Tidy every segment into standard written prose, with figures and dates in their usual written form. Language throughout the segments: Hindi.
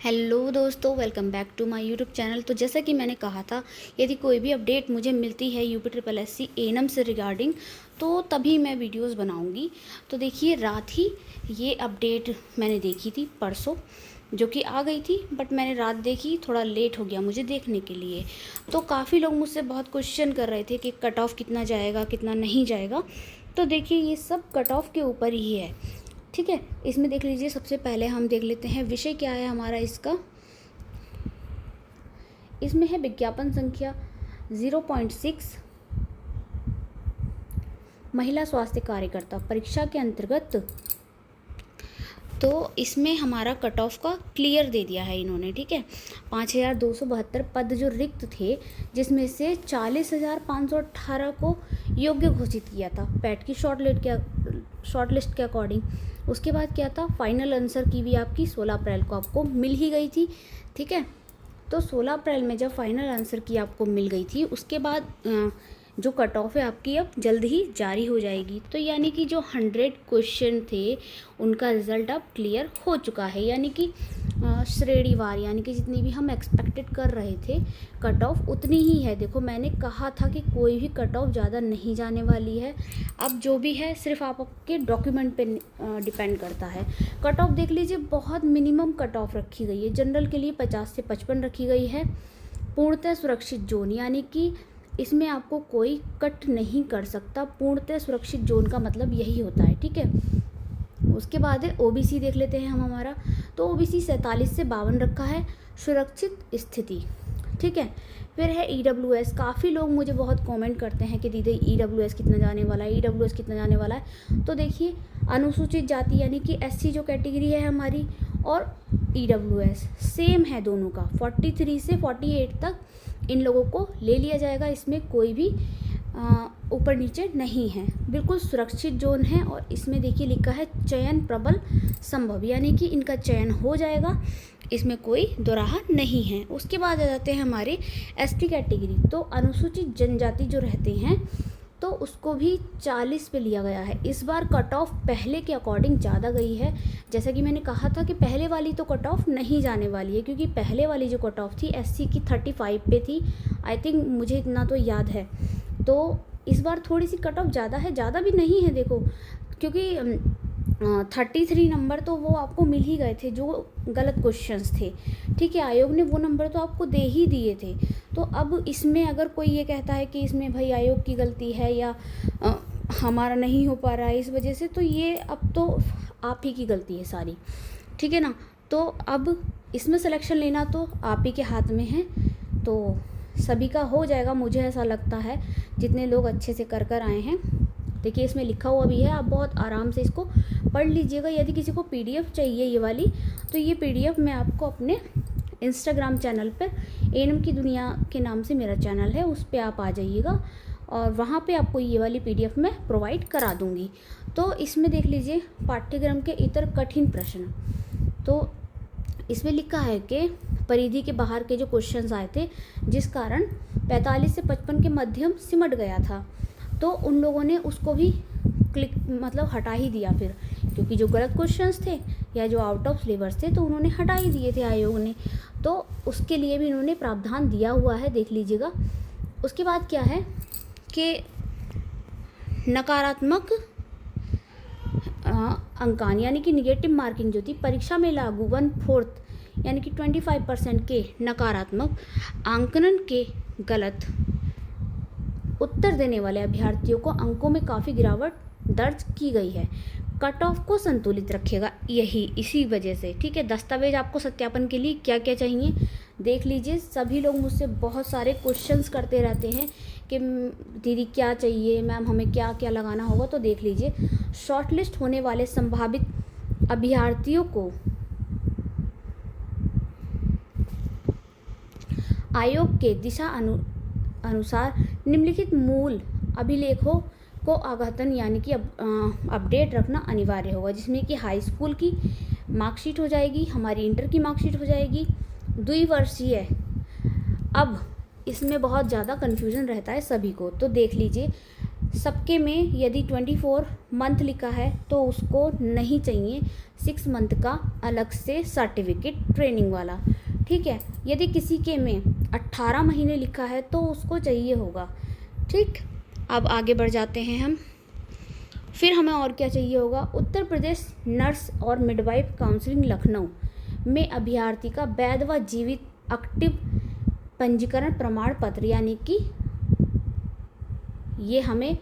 हेलो दोस्तों, welcome back to my YouTube channel. तो जैसा कि मैंने कहा था, यदि कोई भी अपडेट मुझे मिलती है UP triple S C ANM से रिगार्डिंग, तो तभी मैं वीडियोस बनाऊंगी। तो देखिए, रात ही ये अपडेट मैंने देखी थी परसों, जो कि आ गई थी, बट मैंने रात देखी, थोड़ा लेट हो गया मुझे देखने के लिए। तो काफ़ी लोग मुझसे बहुत क्वेश्चन कर रहे थे कि कट ऑफ कितना जाएगा, कितना नहीं जाएगा। तो देखिए, ये सब कट ऑफ के ऊपर ही है, ठीक है। इसमें देख लीजिए, सबसे पहले हम देख लेते हैं विषय क्या है हमारा इसका। इसमें है विज्ञापन संख्या 0.6, महिला स्वास्थ्य कार्यकर्ता परीक्षा के अंतर्गत। तो इसमें हमारा कट ऑफ का क्लियर दे दिया है इन्होंने, ठीक है। 5272 पद जो रिक्त थे, जिसमें से 40,518 को योग्य घोषित किया था पैट की शॉर्ट लिस्ट के अकॉर्डिंग। उसके बाद क्या था, फाइनल आंसर की भी आपकी 16 अप्रैल को आपको मिल ही गई थी, ठीक है। तो 16 अप्रैल में जब फाइनल आंसर की आपको मिल गई थी, उसके बाद जो कट ऑफ है आपकी अब जल्द ही जारी हो जाएगी। तो यानी कि जो 100 क्वेश्चन थे, उनका रिज़ल्ट अब क्लियर हो चुका है। यानी कि श्रेणीवार, यानी कि जितनी भी हम एक्सपेक्टेड कर रहे थे कट ऑफ, उतनी ही है। देखो, मैंने कहा था कि कोई भी कट ऑफ ज़्यादा नहीं जाने वाली है। अब जो भी है सिर्फ आपके डॉक्यूमेंट पे डिपेंड करता है। कट ऑफ देख लीजिए, बहुत मिनिमम कट ऑफ रखी गई है। जनरल के लिए 50 से 55 रखी गई है। पूर्णतः सुरक्षित जोन, यानी कि इसमें आपको कोई कट नहीं कर सकता। पूर्णतः सुरक्षित जोन का मतलब यही होता है, ठीक है। उसके बाद है ओबीसी, देख लेते हैं हम हमारा। तो ओबीसी 47 से 52 रखा है, सुरक्षित स्थिति, ठीक है। फिर है ईडब्ल्यूएस। काफ़ी लोग मुझे बहुत कमेंट करते हैं कि दीदी ईडब्ल्यूएस कितना जाने वाला है, ईडब्ल्यूएस कितना जाने वाला है। तो देखिए, अनुसूचित जाति यानी कि एससी जो कैटेगरी है हमारी, और ईडब्ल्यूएस सेम है दोनों का। 43 से 48 तक इन लोगों को ले लिया जाएगा। इसमें कोई भी ऊपर नीचे नहीं है, बिल्कुल सुरक्षित जोन है। और इसमें देखिए लिखा है चयन प्रबल संभव, यानी कि इनका चयन हो जाएगा, इसमें कोई दोराहा नहीं है। उसके बाद आ जाते हैं हमारे एसटी कैटेगरी। तो अनुसूचित जनजाति जो रहते हैं, तो उसको भी 40 पे लिया गया है। इस बार कट ऑफ पहले के अकॉर्डिंग ज़्यादा गई है। जैसा कि मैंने कहा था कि पहले वाली तो कट ऑफ नहीं जाने वाली है, क्योंकि पहले वाली जो कट ऑफ थी एससी की 35 पे थी, आई थिंक, मुझे इतना तो याद है। तो इस बार थोड़ी सी कट ऑफ ज़्यादा है, ज़्यादा भी नहीं है देखो, क्योंकि 33 नंबर तो वो आपको मिल ही गए थे जो गलत क्वेश्चंस थे, ठीक है। आयोग ने वो नंबर तो आपको दे ही दिए थे। तो अब इसमें अगर कोई ये कहता है कि इसमें भाई आयोग की गलती है या हमारा नहीं हो पा रहा है इस वजह से, तो ये अब तो आप ही की गलती है सारी, ठीक है ना। तो अब इसमें सिलेक्शन लेना तो आप ही के हाथ में है। तो सभी का हो जाएगा, मुझे ऐसा लगता है, जितने लोग अच्छे से कर आए हैं। देखिए, इसमें लिखा हुआ भी है, आप बहुत आराम से इसको पढ़ लीजिएगा। यदि किसी को पीडीएफ चाहिए ये वाली, तो ये पीडीएफ मैं आपको अपने इंस्टाग्राम चैनल पर, एएनएम की दुनिया के नाम से मेरा चैनल है, उस पर आप आ जाइएगा और वहाँ पे आपको ये वाली पीडीएफ मैं प्रोवाइड करा दूँगी। तो इसमें देख लीजिए, पाठ्यक्रम के इतर कठिन प्रश्न। तो इसमें लिखा है कि परिधि के बाहर के जो क्वेश्चंस आए थे, जिस कारण 45 से 55 के मध्यम सिमट गया था, तो उन लोगों ने उसको भी मतलब हटा ही दिया फिर, क्योंकि जो गलत क्वेश्चंस थे या जो आउट ऑफ सिलेबस थे, तो उन्होंने हटा ही दिए थे आयोग ने। तो उसके लिए भी इन्होंने प्रावधान दिया हुआ है, देख लीजिएगा। उसके बाद क्या है कि नकारात्मक अंकान, यानी कि निगेटिव मार्किंग जो थी परीक्षा में लागू 1/4 यानी कि 25% के नकारात्मक आंकलन के गलत उत्तर देने वाले अभ्यर्थियों को अंकों में काफ़ी गिरावट दर्ज की गई है। कट ऑफ को संतुलित रखेगा यही, इसी वजह से, ठीक है। दस्तावेज आपको सत्यापन के लिए क्या क्या चाहिए देख लीजिए। सभी लोग मुझसे बहुत सारे क्वेश्चंस करते रहते हैं कि दीदी क्या चाहिए, मैम हमें क्या क्या लगाना होगा। तो देख लीजिए, शॉर्टलिस्ट होने वाले संभावित अभ्यर्थियों को आयोग के दिशा अनुसार निम्नलिखित मूल अभिलेखों को अद्यतन, यानी कि अपडेट रखना अनिवार्य होगा, जिसमें कि हाई स्कूल की मार्कशीट हो जाएगी, हमारी इंटर की मार्कशीट हो जाएगी, द्विवर्षीय। अब इसमें बहुत ज़्यादा कन्फ्यूजन रहता है सभी को। तो देख लीजिए, सबके में यदि 24 मंथ लिखा है तो उसको नहीं चाहिए 6 मंथ का अलग से सर्टिफिकेट ट्रेनिंग वाला, ठीक है। यदि किसी के में 18 महीने लिखा है तो उसको चाहिए होगा, ठीक। अब आगे बढ़ जाते हैं हम। फिर हमें और क्या चाहिए होगा, उत्तर प्रदेश नर्स और मिडवाइफ काउंसिलिंग लखनऊ में अभ्यर्थी का वैध व जीवित एक्टिव पंजीकरण प्रमाण पत्र, यानी कि ये हमें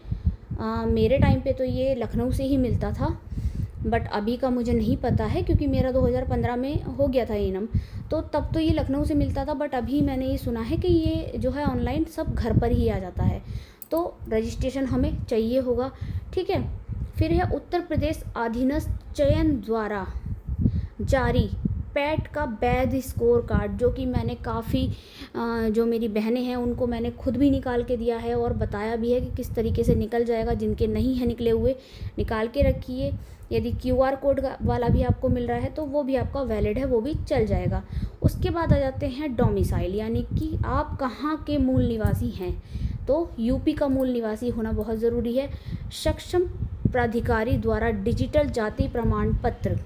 मेरे टाइम पे तो ये लखनऊ से ही मिलता था, बट अभी का मुझे नहीं पता है क्योंकि मेरा 2015 में हो गया था एनम, तो तब तो ये लखनऊ से मिलता था। बट अभी मैंने ये सुना है कि ये जो है ऑनलाइन सब घर पर ही आ जाता है, तो रजिस्ट्रेशन हमें चाहिए होगा, ठीक है। फिर है उत्तर प्रदेश अधीनस्थ चयन द्वारा जारी पैट का वैध स्कोर कार्ड, जो कि मैंने काफ़ी जो मेरी बहनें हैं उनको मैंने खुद भी निकाल के दिया है और बताया भी है कि किस तरीके से निकल जाएगा। जिनके नहीं है निकले हुए निकाल के रखिए। यदि QR कोड वाला भी आपको मिल रहा है तो वो भी आपका वैलिड है, वो भी चल जाएगा। उसके बाद आ जाते हैं डोमिसाइल, यानी कि आप कहाँ के मूल निवासी हैं, तो यूपी का मूल निवासी होना बहुत ज़रूरी है। सक्षम प्राधिकारी द्वारा डिजिटल जाति प्रमाण पत्र,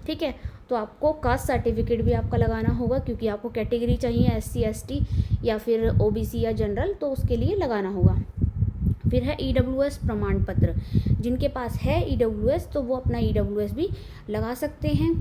ठीक है। तो आपको कास्ट सर्टिफिकेट भी आपका लगाना होगा क्योंकि आपको कैटेगरी चाहिए SC ST या फिर OBC या जनरल, तो उसके लिए लगाना होगा। फिर है EWS प्रमाण पत्र, जिनके पास है EWS तो वो अपना EWS भी लगा सकते हैं।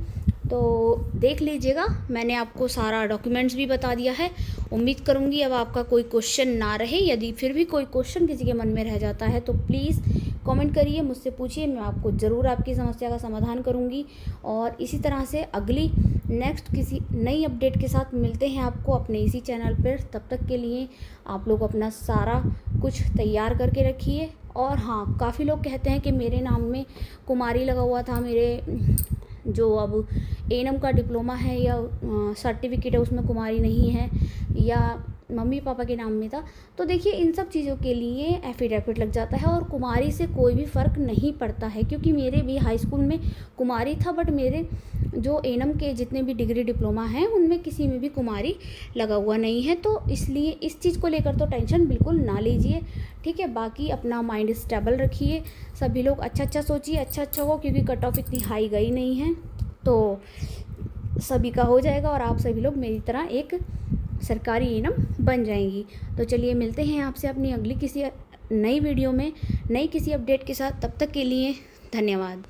तो देख लीजिएगा, मैंने आपको सारा डॉक्यूमेंट्स भी बता दिया है। उम्मीद करूँगी अब आपका कोई क्वेश्चन ना रहे। यदि फिर भी कोई क्वेश्चन किसी के मन में रह जाता है तो प्लीज़ कमेंट करिए, मुझसे पूछिए, मैं आपको ज़रूर आपकी समस्या का समाधान करूँगी। और इसी तरह से अगली नेक्स्ट किसी नई अपडेट के साथ मिलते हैं आपको अपने इसी चैनल पर। तब तक के लिए आप लोग अपना सारा कुछ तैयार करके रखिए। और हाँ, काफ़ी लोग कहते हैं कि मेरे नाम में कुमारी लगा हुआ था, मेरे जो अब एनम का डिप्लोमा है या सर्टिफिकेट है उसमें कुमारी नहीं है, या मम्मी पापा के नाम में था। तो देखिए, इन सब चीज़ों के लिए एफिडेविट लग जाता है और कुमारी से कोई भी फ़र्क नहीं पड़ता है, क्योंकि मेरे भी हाई स्कूल में कुमारी था, बट मेरे जो एनम के जितने भी डिग्री डिप्लोमा हैं उनमें किसी में भी कुमारी लगा हुआ नहीं है। तो इसलिए इस चीज़ को लेकर तो टेंशन बिल्कुल ना लीजिए, ठीक है। बाकी अपना माइंड स्टेबल रखिए, सभी लोग अच्छा सोचिए, अच्छा हो, क्योंकि कट ऑफ इतनी हाई गई नहीं है, तो सभी का हो जाएगा और आप सभी लोग मेरी तरह एक सरकारी एनम बन जाएंगी। तो चलिए, मिलते हैं आपसे अपनी अगली किसी नई वीडियो में नई किसी अपडेट के साथ। तब तक के लिए धन्यवाद।